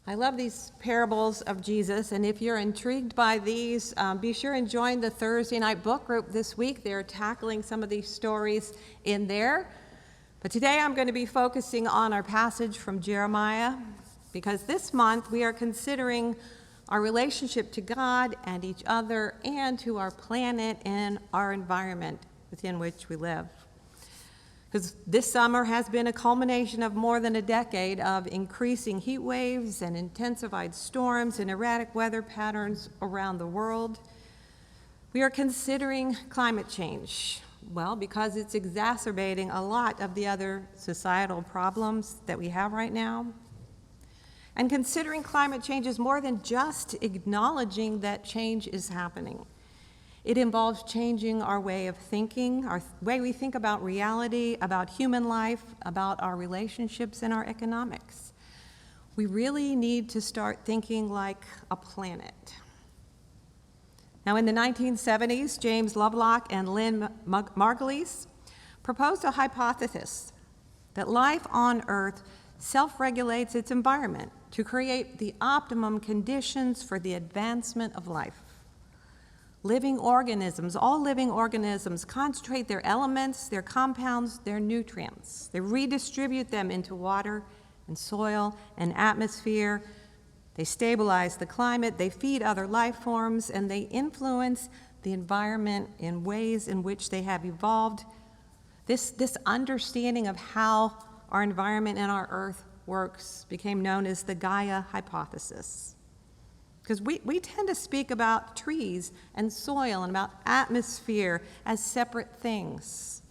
I love these parables of Jesus, and if you're intrigued by these, be sure and join the Thursday night book group this week. They're tackling some of these stories in there. But today I'm going to be focusing on our passage from Jeremiah, because this month we are considering our relationship to God and each other and to our planet and our environment within which we live. Because this summer has been a culmination of more than a decade of increasing heat waves and intensified storms and erratic weather patterns around the world. We are considering climate change, well, because it's exacerbating a lot of the other societal problems that we have right now. And considering climate change is more than just acknowledging that change is happening. It involves changing our way of thinking, our way we think about reality, about human life, about our relationships and our economics. We really need to start thinking like a planet. Now, in the 1970s, James Lovelock and Lynn Margulies proposed a hypothesis that life on Earth self-regulates its environment to create the optimum conditions for the advancement of life. Living organisms, all living organisms, concentrate their elements, their compounds, their nutrients. They redistribute them into water and soil and atmosphere. They stabilize the climate, they feed other life forms, and they influence the environment in ways in which they have evolved. This understanding of how our environment and our Earth works became known as the Gaia hypothesis. Because we tend to speak about trees and soil and about atmosphere as separate things.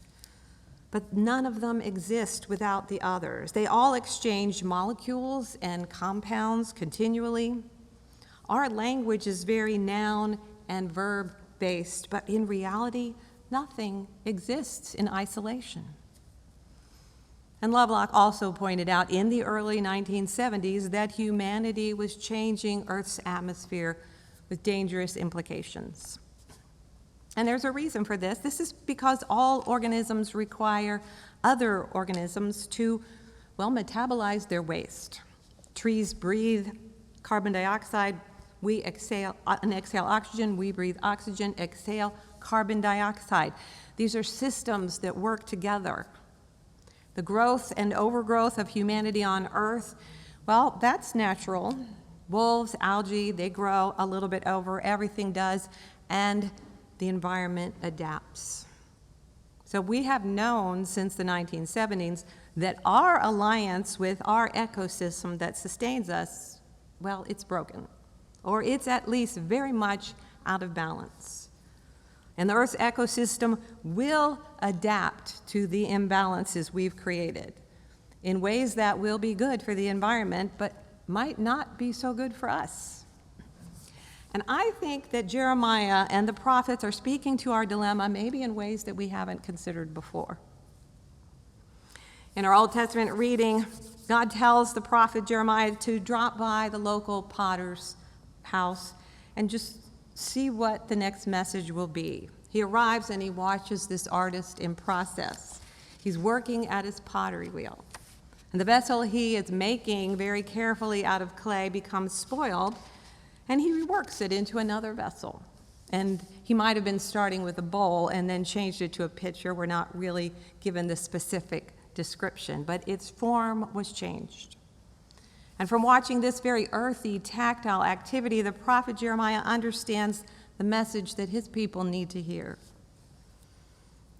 But none of them exist without the others. They all exchange molecules and compounds continually. Our language is very noun and verb based, but in reality, nothing exists in isolation. And Lovelock also pointed out in the early 1970s that humanity was changing Earth's atmosphere with dangerous implications. And there's a reason for this. This is because all organisms require other organisms to, well, metabolize their waste. Trees breathe carbon dioxide, we exhale oxygen, we breathe oxygen, exhale carbon dioxide. These are systems that work together. The growth and overgrowth of humanity on Earth, well, that's natural. Wolves, algae, they grow a little bit over, everything does, and the environment adapts. So we have known since the 1970s that our alliance with our ecosystem that sustains us, well, it's broken, or it's at least very much out of balance. And the Earth's ecosystem will adapt to the imbalances we've created in ways that will be good for the environment, but might not be so good for us. And I think that Jeremiah and the prophets are speaking to our dilemma maybe in ways that we haven't considered before. In our Old Testament reading, God tells the prophet Jeremiah to drop by the local potter's house and just see what the next message will be. He arrives and he watches this artist in process. He's working at his pottery wheel. And the vessel he is making very carefully out of clay becomes spoiled, and he reworks it into another vessel. And he might have been starting with a bowl and then changed it to a pitcher. We're not really given the specific description, but its form was changed. And from watching this very earthy, tactile activity, the prophet Jeremiah understands the message that his people need to hear.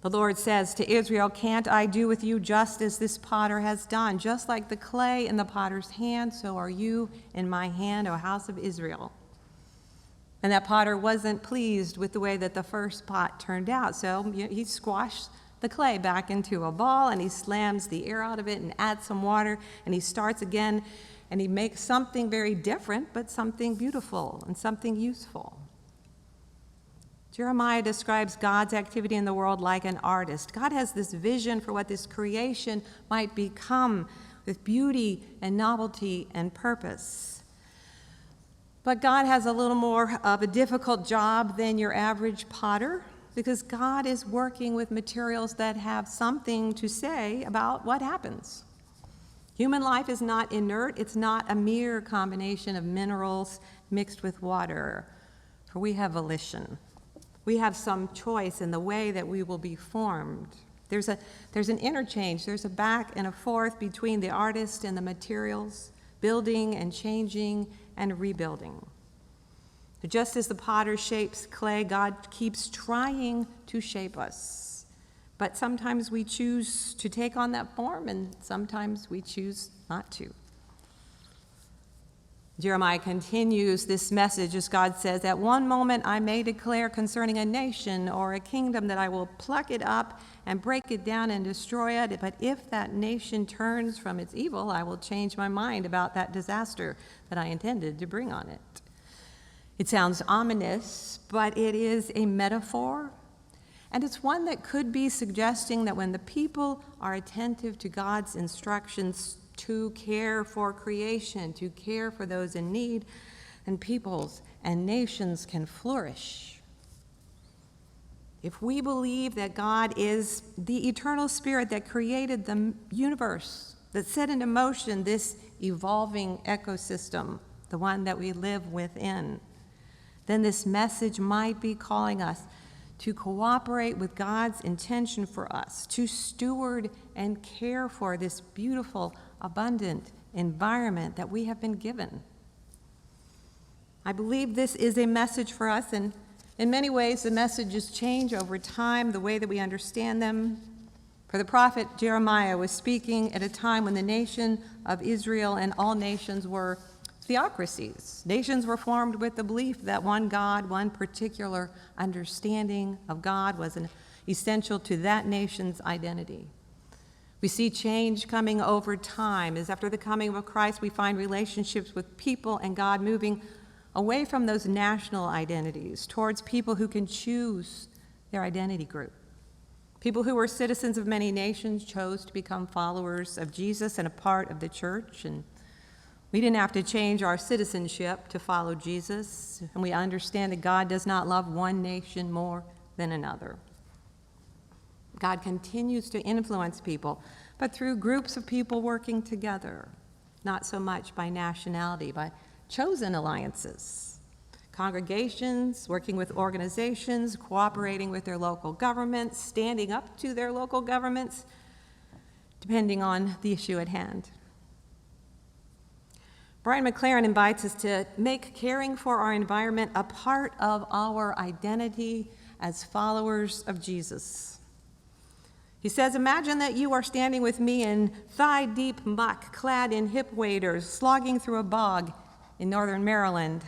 The Lord says to Israel, "Can't I do with you just as this potter has done? Just like the clay in the potter's hand, so are you in my hand, O house of Israel." And that potter wasn't pleased with the way that the first pot turned out, so he squashed the clay back into a ball, and he slams the air out of it and adds some water, and he starts again. And he makes something very different, but something beautiful and something useful. Jeremiah describes God's activity in the world like an artist. God has this vision for what this creation might become with beauty and novelty and purpose. But God has a little more of a difficult job than your average potter, because God is working with materials that have something to say about what happens. Human life is not inert. It's not a mere combination of minerals mixed with water, for we have volition. We have some choice in the way that we will be formed. There's an interchange. There's a back and a forth between the artist and the materials, building and changing and rebuilding. Just as the potter shapes clay, God keeps trying to shape us. But sometimes we choose to take on that form, and sometimes we choose not to. Jeremiah continues this message as God says, "At one moment I may declare concerning a nation or a kingdom that I will pluck it up and break it down and destroy it. But if that nation turns from its evil, I will change my mind about that disaster that I intended to bring on it." It sounds ominous, but it is a metaphor. And it's one that could be suggesting that when the people are attentive to God's instructions to care for creation, to care for those in need, and peoples and nations can flourish. If we believe that God is the eternal spirit that created the universe, that set into motion this evolving ecosystem, the one that we live within, then this message might be calling us to cooperate with God's intention for us, to steward and care for this beautiful, abundant environment that we have been given. I believe this is a message for us, and in many ways the messages change over time, the way that we understand them. For the prophet Jeremiah was speaking at a time when the nation of Israel and all nations were theocracies. Nations were formed with the belief that one God, one particular understanding of God was essential to that nation's identity. We see change coming over time, as after the coming of Christ we find relationships with people and God moving away from those national identities towards people who can choose their identity group. People who were citizens of many nations chose to become followers of Jesus and a part of the church, and we didn't have to change our citizenship to follow Jesus, and we understand that God does not love one nation more than another. God continues to influence people, but through groups of people working together, not so much by nationality, by chosen alliances. Congregations working with organizations, cooperating with their local governments, standing up to their local governments, depending on the issue at hand. Brian McLaren invites us to make caring for our environment a part of our identity as followers of Jesus. He says, imagine that you are standing with me in thigh-deep muck, clad in hip waders, slogging through a bog in northern Maryland.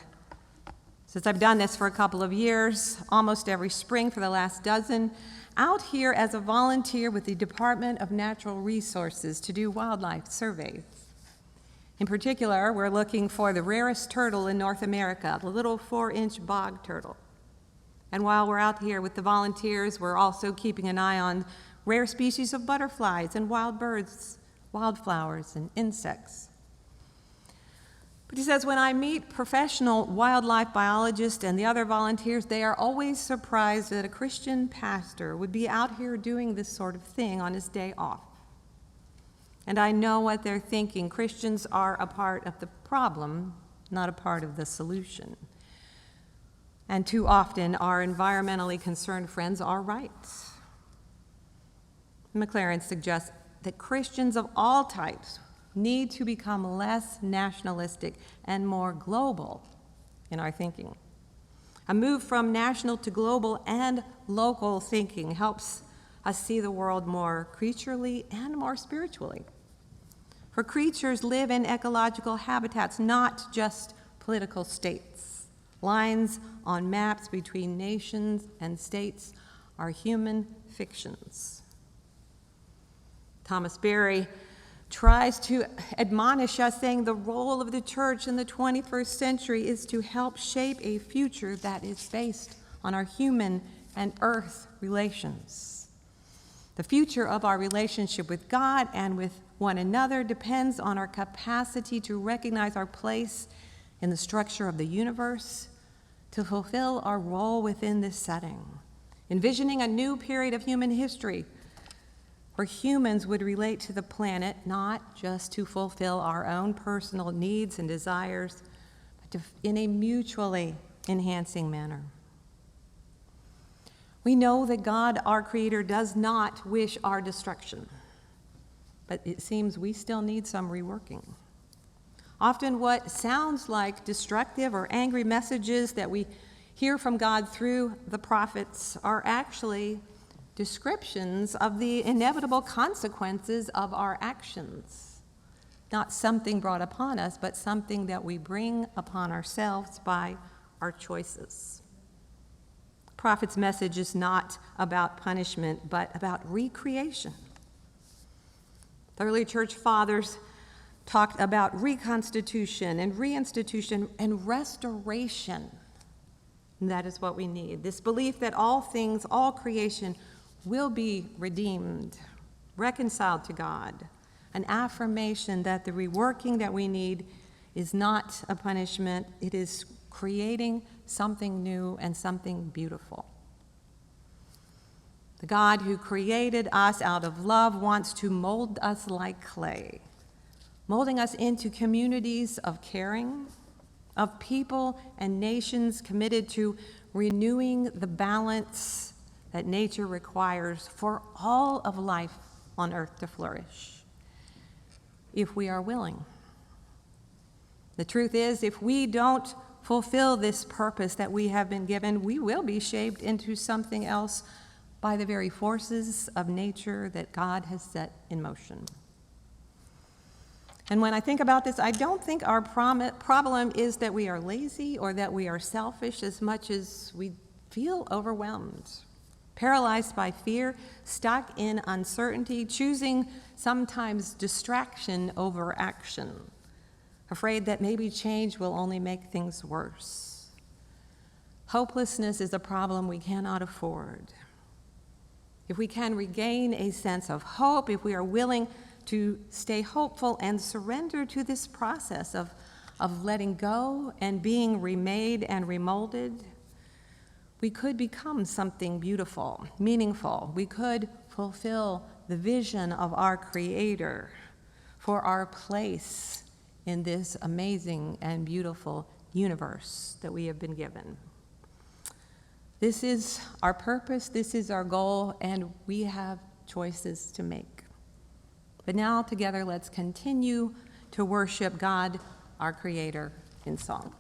Since I've done this for a couple of years, almost every spring for the last dozen, out here as a volunteer with the Department of Natural Resources to do wildlife surveys. In particular, we're looking for the rarest turtle in North America, the little 4-inch bog turtle. And while we're out here with the volunteers, we're also keeping an eye on rare species of butterflies and wild birds, wildflowers, and insects. But he says, when I meet professional wildlife biologists and the other volunteers, they are always surprised that a Christian pastor would be out here doing this sort of thing on his day off. And I know what they're thinking. Christians are a part of the problem, not a part of the solution. And too often, our environmentally concerned friends are right. McLaren suggests that Christians of all types need to become less nationalistic and more global in our thinking. A move from national to global and local thinking helps us see the world more creaturely and more spiritually. For creatures live in ecological habitats, not just political states. Lines on maps between nations and states are human fictions. Thomas Berry tries to admonish us, saying the role of the church in the 21st century is to help shape a future that is based on our human and earth relations. The future of our relationship with God and with one another depends on our capacity to recognize our place in the structure of the universe, to fulfill our role within this setting, envisioning a new period of human history where humans would relate to the planet not just to fulfill our own personal needs and desires, but in a mutually enhancing manner. We know that God, our Creator, does not wish our destruction, but it seems we still need some reworking. Often what sounds like destructive or angry messages that we hear from God through the prophets are actually descriptions of the inevitable consequences of our actions. Not something brought upon us, but something that we bring upon ourselves by our choices. Prophet's message is not about punishment, but about recreation. The early church fathers talked about reconstitution and reinstitution and restoration. And that is what we need. This belief that all things, all creation, will be redeemed, reconciled to God. An affirmation that the reworking that we need is not a punishment. It is creating something new and something beautiful. The God who created us out of love wants to mold us like clay, molding us into communities of caring, of people and nations committed to renewing the balance that nature requires for all of life on earth to flourish, if we are willing. The truth is, if we don't fulfill this purpose that we have been given, we will be shaped into something else by the very forces of nature that God has set in motion. And when I think about this, I don't think our problem is that we are lazy or that we are selfish as much as we feel overwhelmed, paralyzed by fear, stuck in uncertainty, choosing sometimes distraction over action, afraid that maybe change will only make things worse. Hopelessness is a problem we cannot afford. If we can regain a sense of hope, if we are willing to stay hopeful and surrender to this process of letting go and being remade and remolded, we could become something beautiful, meaningful. We could fulfill the vision of our Creator for our place in this amazing and beautiful universe that we have been given. This is our purpose, this is our goal, and we have choices to make. But now together, let's continue to worship God, our Creator, in song.